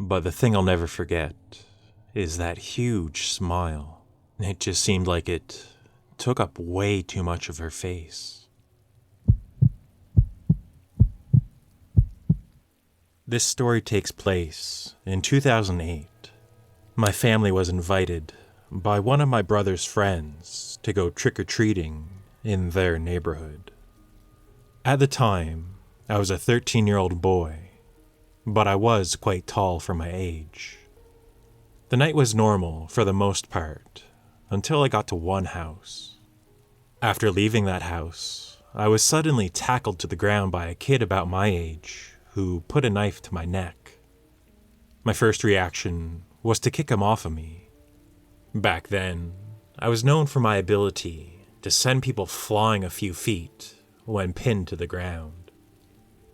But the thing I'll never forget is that huge smile. It just seemed like it took up way too much of her face. This story takes place in 2008. My family was invited by one of my brother's friends to go trick-or-treating in their neighborhood. At the time, I was a 13-year-old boy, but I was quite tall for my age. The night was normal for the most part, until I got to one house. After leaving that house, I was suddenly tackled to the ground by a kid about my age who put a knife to my neck. My first reaction was to kick him off of me. Back then, I was known for my ability to send people flying a few feet when pinned to the ground.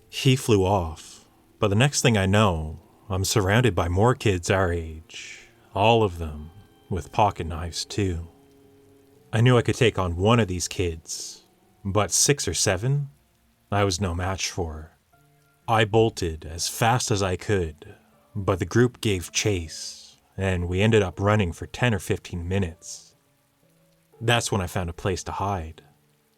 He flew off, but the next thing I know, I'm surrounded by more kids our age, all of them with pocket knives too. I knew I could take on one of these kids, but 6 or 7, I was no match for. I bolted as fast as I could, but the group gave chase, and we ended up running for 10 or 15 minutes. That's when I found a place to hide.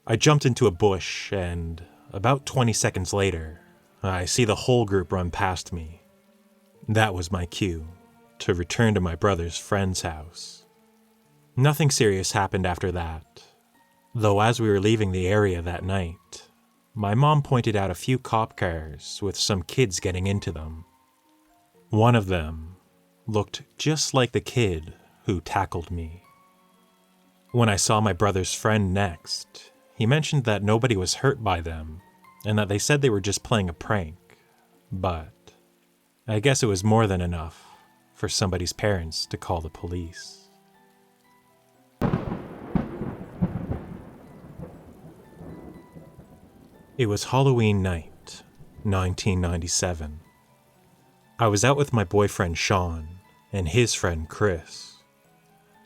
I jumped into a bush, and about 20 seconds later, I see the whole group run past me. That was my cue to return to my brother's friend's house. Nothing serious happened after that, though as we were leaving the area that night, my mom pointed out a few cop cars with some kids getting into them. One of them looked just like the kid who tackled me. When I saw my brother's friend next, he mentioned that nobody was hurt by them and that they said they were just playing a prank, but I guess it was more than enough for somebody's parents to call the police. It was Halloween night, 1997. I was out with my boyfriend Sean and his friend Chris.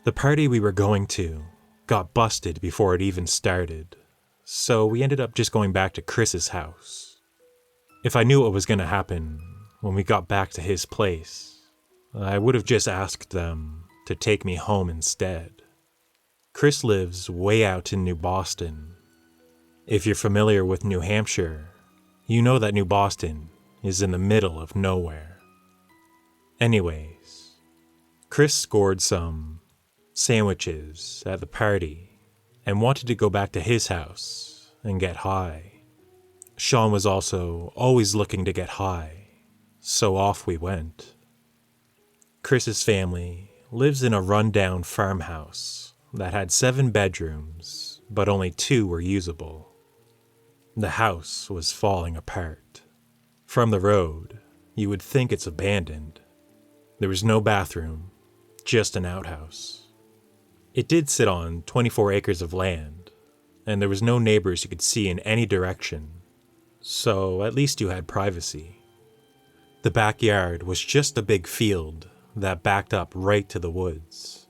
The party we were going to got busted before it even started, so we ended up just going back to Chris's house. If I knew what was going to happen when we got back to his place, I would have just asked them to take me home instead. Chris lives way out in New Boston. If you're familiar with New Hampshire, you know that New Boston is in the middle of nowhere. Anyways, Chris scored some sandwiches at the party and wanted to go back to his house and get high. Sean was also always looking to get high, so off we went. Chris's family lives in a rundown farmhouse that had 7 bedrooms, but only 2 were usable. The house was falling apart. From the road, you would think it's abandoned. There was no bathroom, just an outhouse. It did sit on 24 acres of land, and there was no neighbors you could see in any direction, so at least you had privacy. The backyard was just a big field that backed up right to the woods.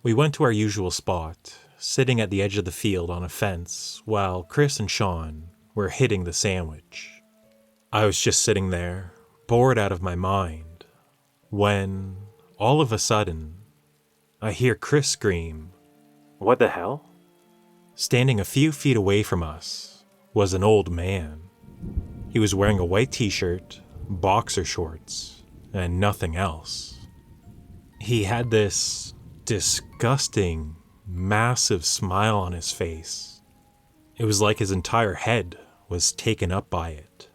We went to our usual spot, sitting at the edge of the field on a fence, while Chris and Sean were hitting the sandwich. I was just sitting there, bored out of my mind, when, all of a sudden, I hear Chris scream, "What the hell?" Standing a few feet away from us was an old man. He was wearing a white t-shirt, boxer shorts, and nothing else. He had this disgusting, massive smile on his face. It was like his entire head was taken up by it,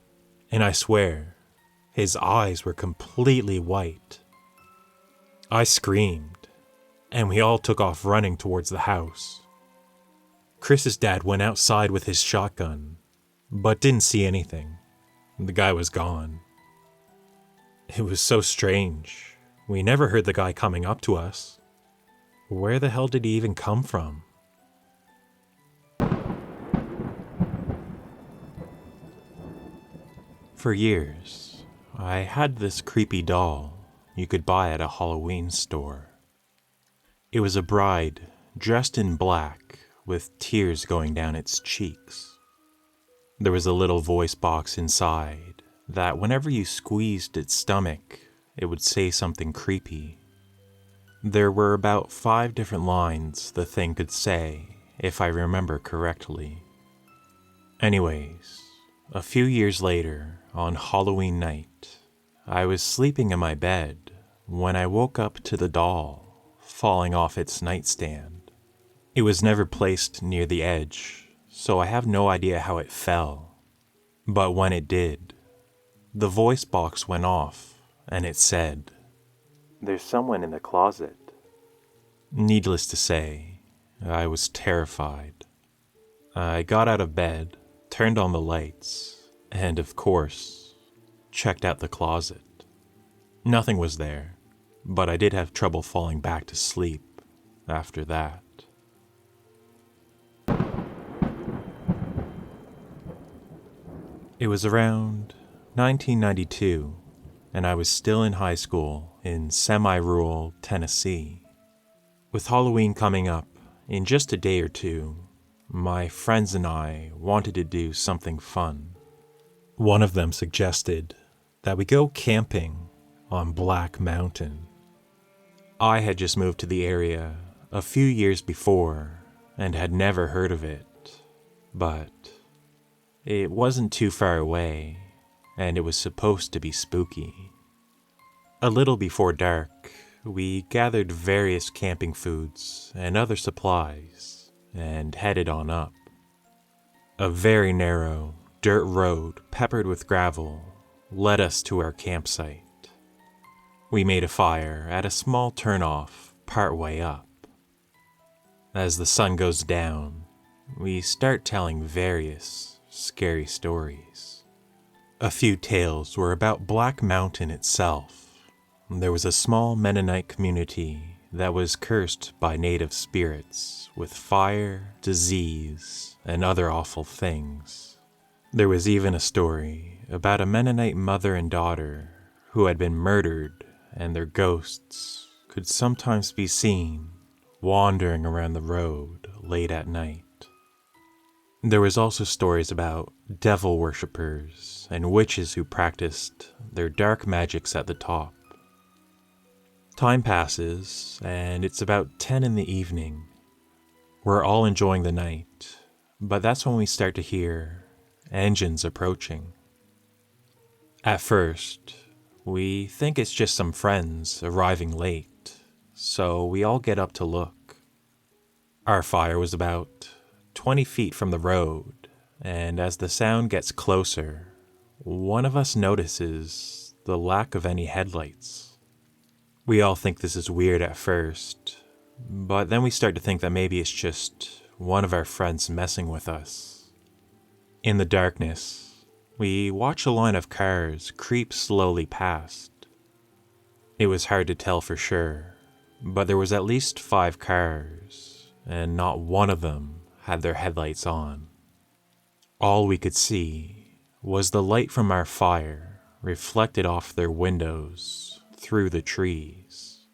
and I swear, his eyes were completely white. I screamed, and we all took off running towards the house. Chris's dad went outside with his shotgun, but didn't see anything. The guy was gone. It was so strange. We never heard the guy coming up to us. Where the hell did he even come from? For years, I had this creepy doll you could buy at a Halloween store. It was a bride dressed in black with tears going down its cheeks. There was a little voice box inside that whenever you squeezed its stomach, it would say something creepy. There were about 5 different lines the thing could say, if I remember correctly. Anyways, a few years later, on Halloween night, I was sleeping in my bed when I woke up to the doll falling off its nightstand. It was never placed near the edge, so I have no idea how it fell. But when it did, the voice box went off and it said, "There's someone in the closet." Needless to say, I was terrified. I got out of bed, turned on the lights, and of course, checked out the closet. Nothing was there, but I did have trouble falling back to sleep after that. It was around 1992, and I was still in high school in semi-rural Tennessee. With Halloween coming up in just a day or two, my friends and I wanted to do something fun. One of them suggested that we go camping on Black Mountain. I had just moved to the area a few years before and had never heard of it, but it wasn't too far away, and it was supposed to be spooky. A little before dark, we gathered various camping foods and other supplies and headed on up. A very narrow dirt road peppered with gravel led us to our campsite. We made a fire at a small turnoff partway up. As the sun goes down, we start telling various scary stories. A few tales were about Black Mountain itself. There was a small Mennonite community that was cursed by native spirits with fire, disease, and other awful things. There was even a story about a Mennonite mother and daughter who had been murdered, and their ghosts could sometimes be seen wandering around the road late at night. There was also stories about devil worshippers and witches who practiced their dark magics at the top. Time passes, and it's about 10 in the evening. We're all enjoying the night, but that's when we start to hear engines approaching. At first, we think it's just some friends arriving late, so we all get up to look. Our fire was about 20 feet from the road, and as the sound gets closer, one of us notices the lack of any headlights. We all think this is weird at first, but then we start to think that maybe it's just one of our friends messing with us. In the darkness, we watch a line of cars creep slowly past. It was hard to tell for sure, but there was at least 5 cars, and not one of them had their headlights on. All we could see was the light from our fire reflected off their windows through the trees.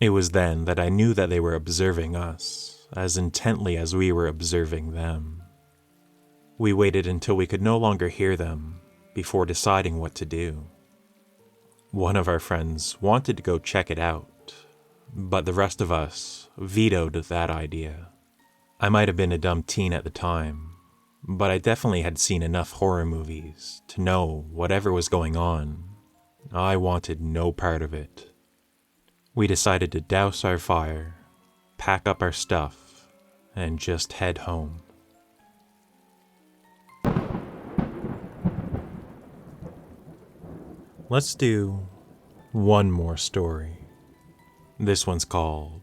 It was then that I knew that they were observing us as intently as we were observing them. We waited until we could no longer hear them before deciding what to do. One of our friends wanted to go check it out, but the rest of us vetoed that idea. I might have been a dumb teen at the time, but I definitely had seen enough horror movies to know whatever was going on, I wanted no part of it. We decided to douse our fire, pack up our stuff, and just head home. Let's do one more story. This one's called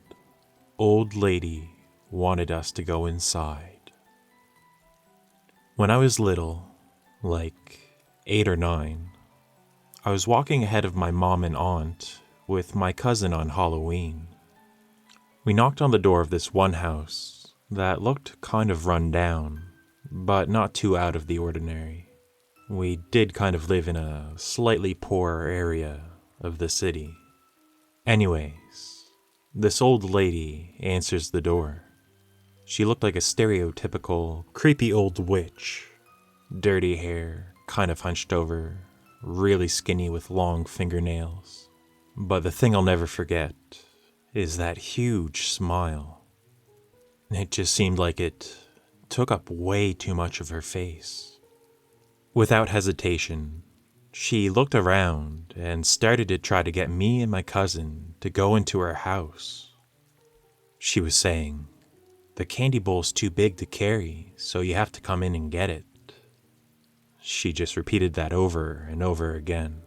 Old Lady Wanted Us to Go Inside. When I was little, like 8 or 9, I was walking ahead of my mom and aunt with my cousin on Halloween. We knocked on the door of this one house that looked kind of run down, but not too out of the ordinary. We did kind of live in a slightly poorer area of the city. Anyways, this old lady answers the door. She looked like a stereotypical creepy old witch. Dirty hair, kind of hunched over, really skinny with long fingernails. But the thing I'll never forget is that huge smile. It just seemed like it took up way too much of her face. Without hesitation, she looked around and started to try to get me and my cousin to go into her house. She was saying, "The candy bowl's too big to carry, so you have to come in and get it." She just repeated that over and over again.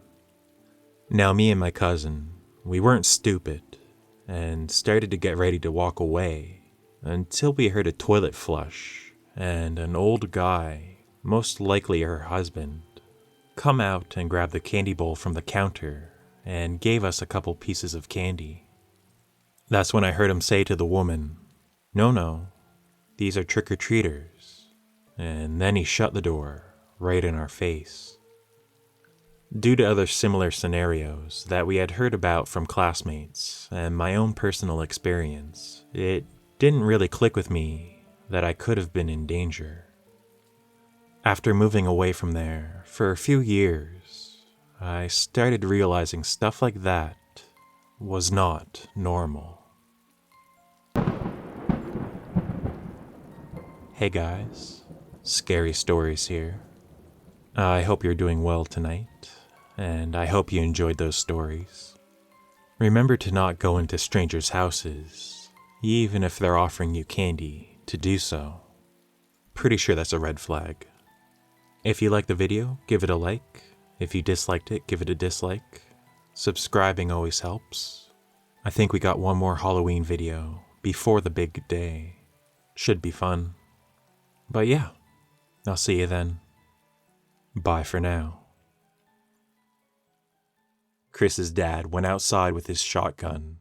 Now me and my cousin, we weren't stupid, and started to get ready to walk away until we heard a toilet flush and an old guy, most likely her husband, come out and grab the candy bowl from the counter and gave us a couple pieces of candy. That's when I heard him say to the woman, No, these are trick-or-treaters," and then he shut the door right in our face. Due to other similar scenarios that we had heard about from classmates and my own personal experience, it didn't really click with me that I could have been in danger. After moving away from there for a few years, I started realizing stuff like that was not normal. Hey guys, Scary Stories here. I hope you're doing well tonight, and I hope you enjoyed those stories. Remember to not go into strangers' houses, even if they're offering you candy to do so. Pretty sure that's a red flag. If you liked the video, give it a like. If you disliked it, give it a dislike. Subscribing always helps. I think we got one more Halloween video before the big day. Should be fun. But yeah, I'll see you then. Bye for now. Chris's dad went outside with his shotgun